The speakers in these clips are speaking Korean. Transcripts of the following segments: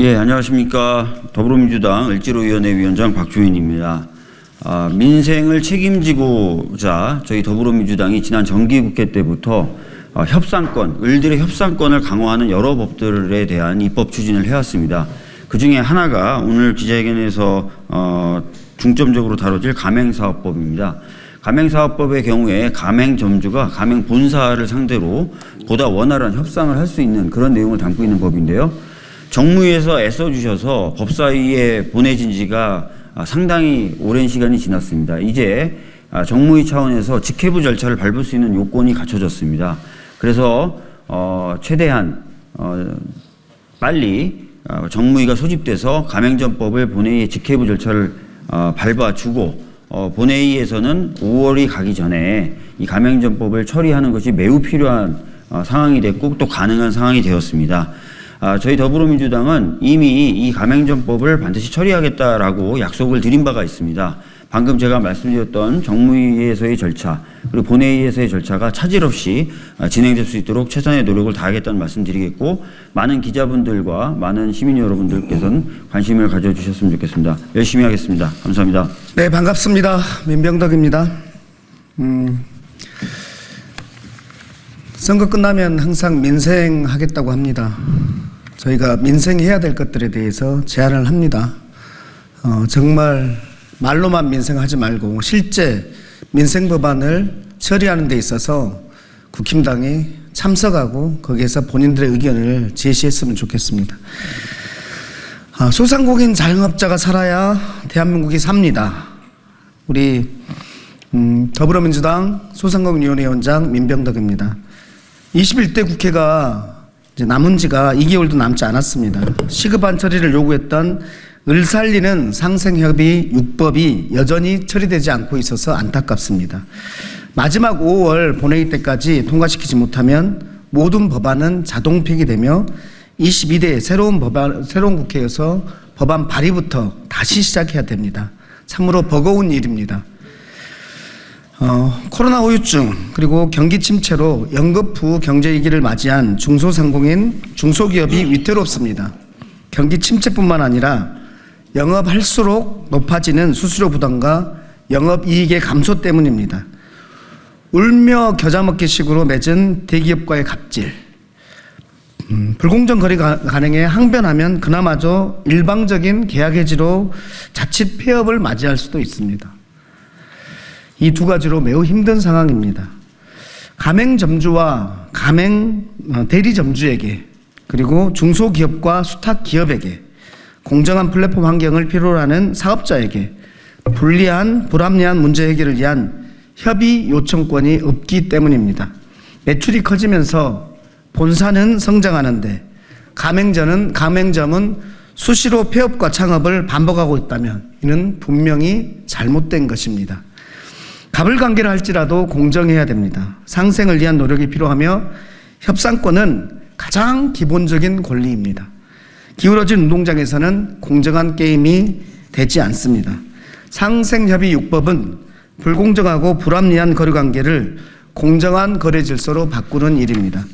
예, 안녕하십니까. 더불어민주당 을지로위원회 위원장 박주민입니다. 민생을 책임지고자 저희 더불어민주당이 지난 정기국회 때부터 협상권, 을들의 협상권을 강화하는 여러 법들에 대한 입법 추진을 해왔습니다. 그 중에 하나가 오늘 기자회견에서 중점적으로 다뤄질 가맹사업법입니다. 가맹사업법의 경우에 가맹점주가 가맹본사를 상대로 보다 원활한 협상을 할 수 있는 그런 내용을 담고 있는 법인데요. 정무위에서 애써주셔서 법사위에 보내진 지가 상당히 오랜 시간이 지났습니다. 이제 정무위 차원에서 직회부 절차를 밟을 수 있는 요건이 갖춰졌습니다. 그래서 최대한 빨리 정무위가 소집돼서 가맹점법을 본회의의 직회부 절차를 밟아주고 본회의에서는 5월이 가기 전에 이 가맹점법을 처리하는 것이 매우 필요한 상황이 됐고 또 가능한 상황이 되었습니다. 저희 더불어민주당은 이미 이 가맹점법을 반드시 처리하겠다라고 약속을 드린 바가 있습니다. 방금 제가 말씀드렸던 정무위에서의 절차 그리고 본회의에서의 절차가 차질 없이 진행될 수 있도록 최선의 노력을 다하겠다는 말씀드리겠고 많은 기자분들과 많은 시민 여러분들께서는 관심을 가져주셨으면 좋겠습니다. 열심히 하겠습니다. 감사합니다. 네, 반갑습니다. 민병덕입니다. 선거 끝나면 항상 민생하겠다고 합니다. 저희가 민생해야 될 것들에 대해서 제안을 합니다. 정말 말로만 민생하지 말고 실제 민생 법안을 처리하는 데 있어서 국힘당이 참석하고 거기에서 본인들의 의견을 제시했으면 좋겠습니다. 소상공인 자영업자가 살아야 대한민국이 삽니다. 우리 더불어민주당 소상공인위원회 위원장 민병덕입니다. 21대 국회가 이제 남은 지가 2개월도 남지 않았습니다. 시급한 처리를 요구했던 을 살리는 상생협의 6법이 여전히 처리되지 않고 있어서 안타깝습니다. 마지막 5월 본회의 때까지 통과시키지 못하면 모든 법안은 자동 폐기되며 22대 새로운 국회에서 법안 발의부터 다시 시작해야 됩니다. 참으로 버거운 일입니다. 코로나 후유증 그리고 경기 침체로 연급 후 경제위기를 맞이한 중소상공인, 중소기업이 위태롭습니다. 경기 침체뿐만 아니라 영업할수록 높아지는 수수료 부담과 영업이익의 감소 때문입니다. 울며 겨자 먹기식으로 맺은 대기업과의 갑질, 불공정 거래가 가능해 항변하면 그나마도 일방적인 계약 해지로 자칫 폐업을 맞이할 수도 있습니다. 이 두 가지로 매우 힘든 상황입니다. 가맹점주와 대리점주에게 그리고 중소기업과 수탁기업에게 공정한 플랫폼 환경을 필요로 하는 사업자에게 불합리한 문제 해결을 위한 협의 요청권이 없기 때문입니다. 매출이 커지면서 본사는 성장하는데 가맹점은 수시로 폐업과 창업을 반복하고 있다면 이는 분명히 잘못된 것입니다. 갑을관계를 할지라도 공정해야 됩니다. 상생을 위한 노력이 필요하며 협상권은 가장 기본적인 권리입니다. 기울어진 운동장에서는 공정한 게임이 되지 않습니다. 상생협의 6법은 불공정하고 불합리한 거래관계를 공정한 거래 질서로 바꾸는 일입니다.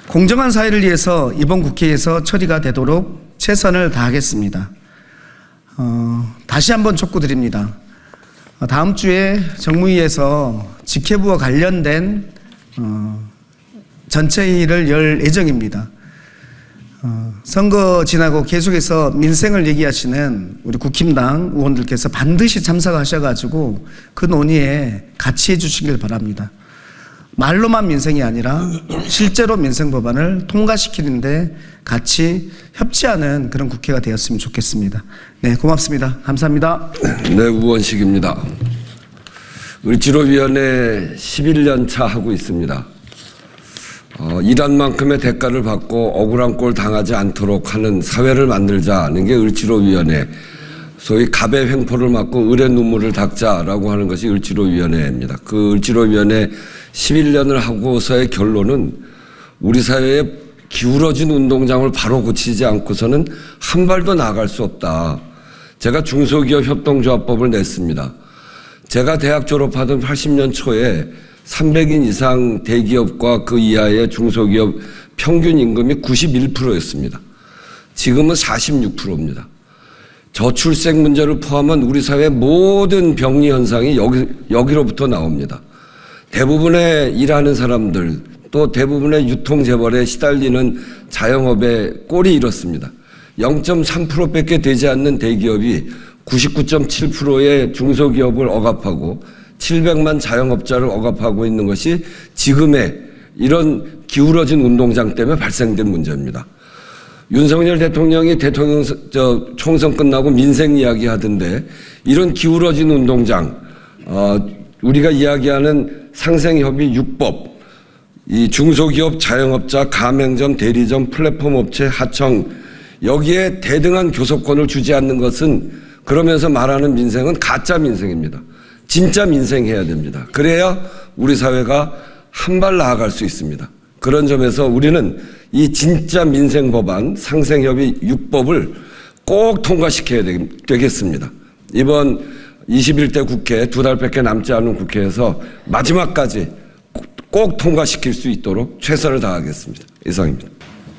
공정한 사회를 위해서 이번 국회에서 처리가 되도록 최선을 다하겠습니다. 다시 한번 촉구드립니다. 다음 주에 정무위에서 직회부와 관련된 전체회의를 열 예정입니다. 선거 지나고 계속해서 민생을 얘기하시는 우리 국힘당 의원들께서 반드시 참석하셔가지고 그 논의에 같이 해주시길 바랍니다. 말로만 민생이 아니라 실제로 민생 법안을 통과시키는데 같이 협치하는 그런 국회가 되었으면 좋겠습니다. 네, 고맙습니다. 감사합니다. 네, 우원식입니다. 을지로위원회 11년 차 하고 있습니다. 일한 만큼의 대가를 받고 억울한 꼴 당하지 않도록 하는 사회를 만들자는 게 을지로위원회, 소위 갑의 횡포를 막고 을의 눈물을 닦자라고 하는 것이 을지로위원회입니다. 그 을지로위원회 11년을 하고서의 결론은 우리 사회의 기울어진 운동장을 바로 고치지 않고서는 한 발도 나아갈 수 없다. 제가 중소기업 협동조합법을 냈습니다. 제가 대학 졸업하던 80년 초에 300인 이상 대기업과 그 이하의 중소기업 평균 임금이 91%였습니다. 지금은 46%입니다. 저출생 문제를 포함한 우리 사회의 모든 병리 현상이 여기로부터 나옵니다. 대부분의 일하는 사람들 또 대부분의 유통재벌에 시달리는 자영업의 꼴이 이렇습니다. 0.3%밖에 되지 않는 대기업이 99.7%의 중소기업을 억압하고 700만 자영업자를 억압하고 있는 것이 지금의 이런 기울어진 운동장 때문에 발생된 문제입니다. 윤석열 대통령이 총선 끝나고 민생 이야기 하던데 이런 기울어진 운동장, 우리가 이야기하는 상생협의 6법, 이 중소기업, 자영업자, 가맹점, 대리점, 플랫폼 업체, 하청 여기에 대등한 교섭권을 주지 않는 것은 그러면서 말하는 민생은 가짜 민생입니다. 진짜 민생 해야 됩니다. 그래야 우리 사회가 한 발 나아갈 수 있습니다. 그런 점에서 우리는 이 진짜 민생 법안 상생협의 6법을 꼭 통과시켜야 되겠습니다. 이번 21대 국회 2달밖에 남지 않은 국회에서 마지막까지 꼭 통과시킬 수 있도록 최선을 다하겠습니다. 이상입니다.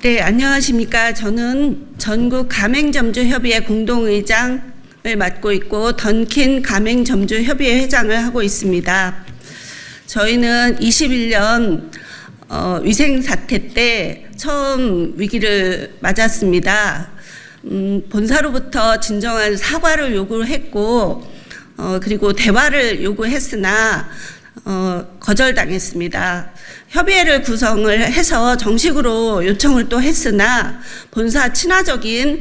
네, 안녕하십니까. 저는 전국 가맹점주협의회 공동의장을 맡고 있고 던킨 가맹점주협의회 회장을 하고 있습니다. 저희는 21년 위생 사태 때 처음 위기를 맞았습니다. 본사로부터 진정한 사과를 요구했고 그리고 대화를 요구했으나 거절당했습니다. 협의회를 구성을 해서 정식으로 요청을 또 했으나 본사 친화적인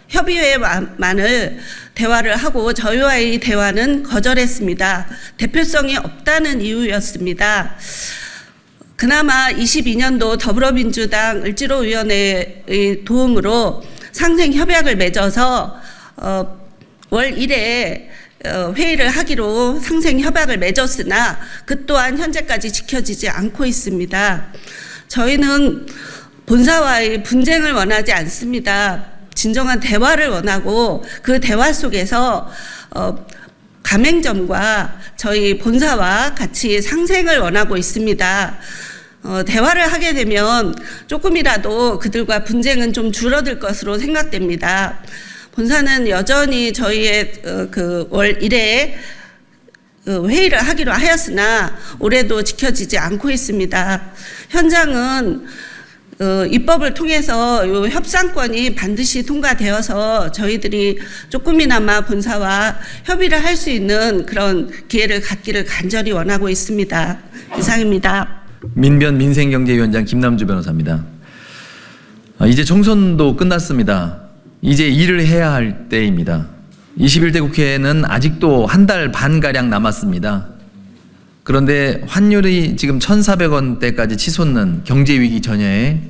협의회만을 대화를 하고 저희와의 대화는 거절했습니다. 대표성이 없다는 이유였습니다. 그나마 22년도 더불어민주당 을지로위원회의 도움으로 상생협약을 맺어서 월 1회 회의를 하기로 상생협약을 맺었으나 그 또한 현재까지 지켜지지 않고 있습니다. 저희는 본사와의 분쟁을 원하지 않습니다. 진정한 대화를 원하고 그 대화 속에서 가맹점과 저희 본사와 같이 상생을 원하고 있습니다. 대화를 하게 되면 조금이라도 그들과 분쟁은 좀 줄어들 것으로 생각됩니다. 본사는 여전히 저희의 그 월 1회 회의를 하기로 하였으나 올해도 지켜지지 않고 있습니다. 현장은 입법을 통해서 이 협상권이 반드시 통과되어서 저희들이 조금이나마 본사와 협의를 할 수 있는 그런 기회를 갖기를 간절히 원하고 있습니다. 이상입니다. 민변 민생경제위원장 김남주 변호사입니다. 이제 총선도 끝났습니다. 이제 일을 해야 할 때입니다. 21대 국회에는 아직도 한 달 반가량 남았습니다. 그런데 환율이 지금 1,400원대까지 치솟는 경제위기 전야에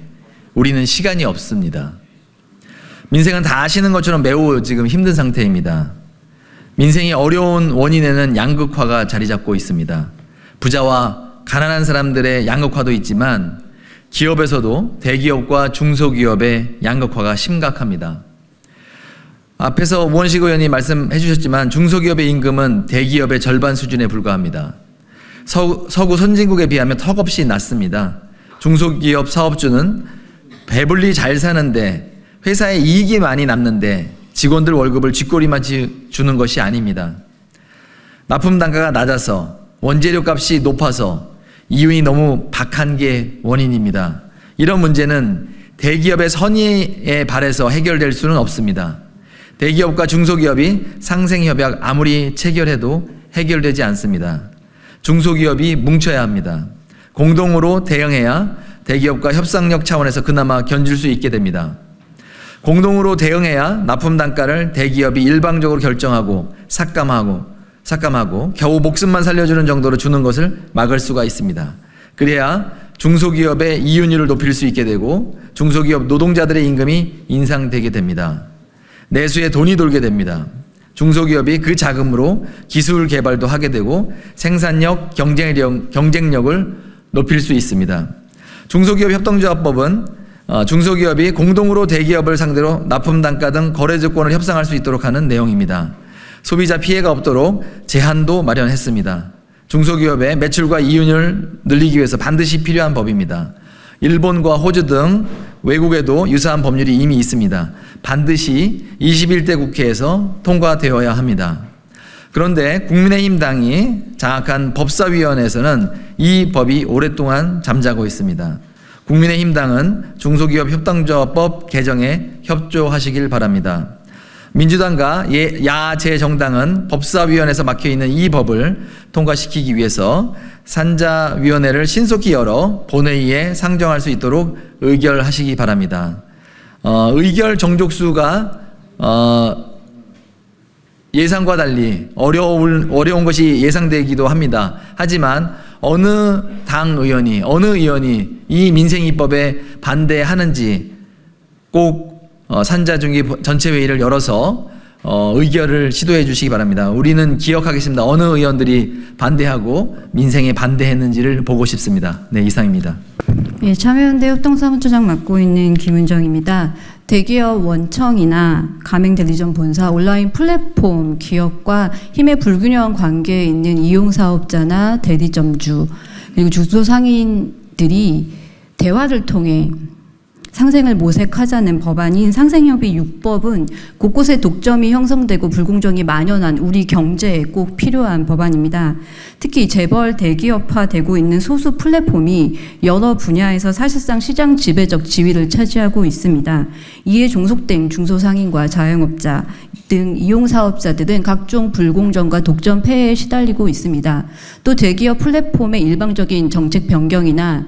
우리는 시간이 없습니다. 민생은 다 아시는 것처럼 매우 지금 힘든 상태입니다. 민생이 어려운 원인에는 양극화가 자리 잡고 있습니다. 부자와 가난한 사람들의 양극화도 있지만 기업에서도 대기업과 중소기업의 양극화가 심각합니다. 앞에서 우원식 의원이 말씀해 주셨지만 중소기업의 임금은 대기업의 절반 수준에 불과합니다. 서구 선진국에 비하면 턱없이 낮습니다. 중소기업 사업주는 배불리 잘 사는데 회사에 이익이 많이 남는데 직원들 월급을 쥐꼬리만 주는 것이 아닙니다. 납품 단가가 낮아서 원재료 값이 높아서 이윤이 너무 박한 게 원인입니다. 이런 문제는 대기업의 선의에 발해서 해결될 수는 없습니다. 대기업과 중소기업이 상생협약 아무리 체결해도 해결되지 않습니다. 중소기업이 뭉쳐야 합니다. 공동으로 대응해야 대기업과 협상력 차원에서 그나마 견줄 수 있게 됩니다. 공동으로 대응해야 납품 단가를 대기업이 일방적으로 결정하고 삭감하고 겨우 목숨만 살려주는 정도로 주는 것을 막을 수가 있습니다. 그래야 중소기업의 이윤율을 높일 수 있게 되고 중소기업 노동자들의 임금이 인상되게 됩니다. 내수에 돈이 돌게 됩니다. 중소기업이 그 자금으로 기술 개발도 하게 되고 생산력, 경쟁력을 높일 수 있습니다. 중소기업 협동조합법은 중소기업이 공동으로 대기업을 상대로 납품 단가 등 거래 조건을 협상할 수 있도록 하는 내용입니다. 소비자 피해가 없도록 제한도 마련했습니다. 중소기업의 매출과 이윤을 늘리기 위해서 반드시 필요한 법입니다. 일본과 호주 등 외국에도 유사한 법률이 이미 있습니다. 반드시 21대 국회에서 통과되어야 합니다. 그런데 국민의힘 당이 장악한 법사위원회에서는 이 법이 오랫동안 잠자고 있습니다. 국민의힘 당은 중소기업 협동조합법 개정에 협조하시길 바랍니다. 민주당과 야재정당은 법사위원회에서 막혀있는 이 법을 통과시키기 위해서 산자위원회를 신속히 열어 본회의에 상정할 수 있도록 의결하시기 바랍니다. 의결 정족수가 예상과 달리 어려운 것이 예상되기도 합니다. 하지만 어느 의원이 이 민생입법에 반대하는지 꼭 산자중기 전체 회의를 열어서 의결을 시도해 주시기 바랍니다. 우리는 기억하겠습니다. 어느 의원들이 반대하고 민생에 반대했는지를 보고 싶습니다. 네, 이상입니다. 예, 참여연대 협동사무처장 맡고 있는 김은정입니다. 대기업 원청이나 가맹대리점 본사, 온라인 플랫폼 기업과 힘의 불균형 관계에 있는 이용사업자나 대리점주, 그리고 중소상인들이 대화를 통해 상생을 모색하자는 법안인 상생협의 6법은 곳곳에 독점이 형성되고 불공정이 만연한 우리 경제에 꼭 필요한 법안입니다. 특히 재벌 대기업화되고 있는 소수 플랫폼이 여러 분야에서 사실상 시장 지배적 지위를 차지하고 있습니다. 이에 종속된 중소상인과 자영업자 등 이용사업자들은 각종 불공정과 독점 폐해에 시달리고 있습니다. 또 대기업 플랫폼의 일방적인 정책 변경이나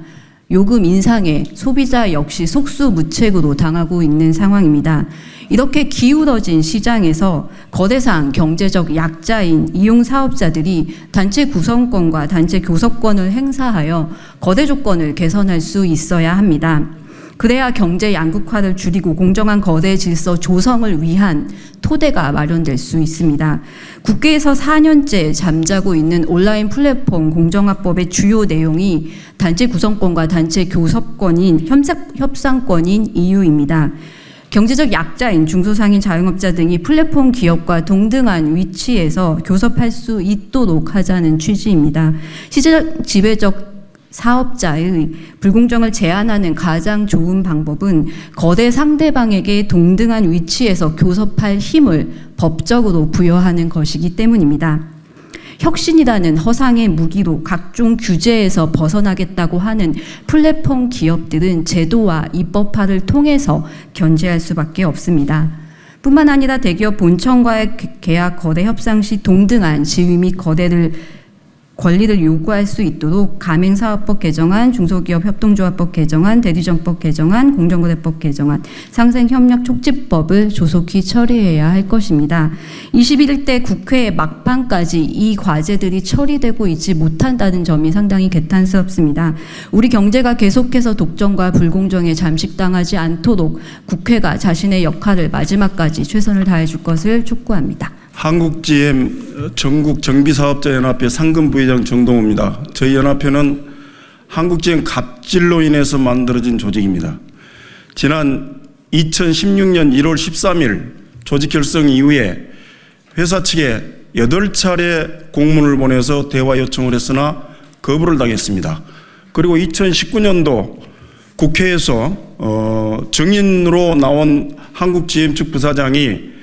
요금 인상에 소비자 역시 속수무책으로 당하고 있는 상황입니다. 이렇게 기울어진 시장에서 거대상 경제적 약자인 이용사업자들이 단체 구성권과 단체 교섭권을 행사하여 거대 조건을 개선할 수 있어야 합니다. 그래야 경제 양극화를 줄이고 공정한 거대 질서 조성을 위한 토대가 마련될 수 있습니다. 국회에서 4년째 잠자고 있는 온라인 플랫폼 공정화법의 주요 내용이 단체 구성권과 단체 교섭권인 협상권인 이유입니다. 경제적 약자인 중소상인 자영업자 등이 플랫폼 기업과 동등한 위치에서 교섭할 수 있도록 하자는 취지입니다. 시장 지배적 사업자의 불공정을 제한하는 가장 좋은 방법은 거대 상대방에게 동등한 위치에서 교섭할 힘을 법적으로 부여하는 것이기 때문입니다. 혁신이라는 허상의 무기로 각종 규제에서 벗어나겠다고 하는 플랫폼 기업들은 제도와 입법화를 통해서 견제할 수밖에 없습니다. 뿐만 아니라 대기업 본청과의 계약 거래 협상 시 동등한 지위 및 권리를 요구할 수 있도록 가맹사업법 개정안, 중소기업 협동조합법 개정안, 대리점법 개정안, 공정거래법 개정안, 상생협력촉진법을 조속히 처리해야 할 것입니다. 21대 국회 막판까지 이 과제들이 처리되고 있지 못한다는 점이 상당히 개탄스럽습니다. 우리 경제가 계속해서 독점과 불공정에 잠식당하지 않도록 국회가 자신의 역할을 마지막까지 최선을 다해줄 것을 촉구합니다. 한국GM 전국정비사업자연합회 상근 부회장 정동호입니다. 저희 연합회는 한국GM 갑질로 인해서 만들어진 조직입니다. 지난 2016년 1월 13일 조직 결성 이후에 회사 측에 8차례 공문을 보내서 대화 요청을 했으나 거부를 당했습니다. 그리고 2019년도 국회에서 증인으로 나온 한국GM 측 부사장이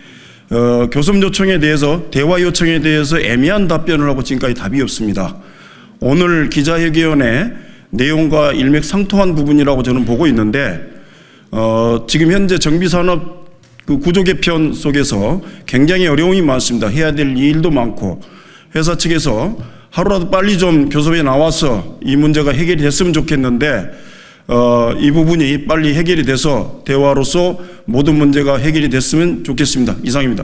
교섭 요청에 대해서 대화 요청에 대해서 애매한 답변을 하고 지금까지 답이 없습니다. 오늘 기자회견의 내용과 일맥상통한 부분이라고 저는 보고 있는데 지금 현재 정비산업 그 구조 개편 속에서 굉장히 어려움이 많습니다. 해야 될 일도 많고 회사 측에서 하루라도 빨리 좀 교섭에 나와서 이 문제가 해결이 됐으면 좋겠는데 이 부분이 빨리 해결이 돼서 대화로서 모든 문제가 해결이 됐으면 좋겠습니다. 이상입니다.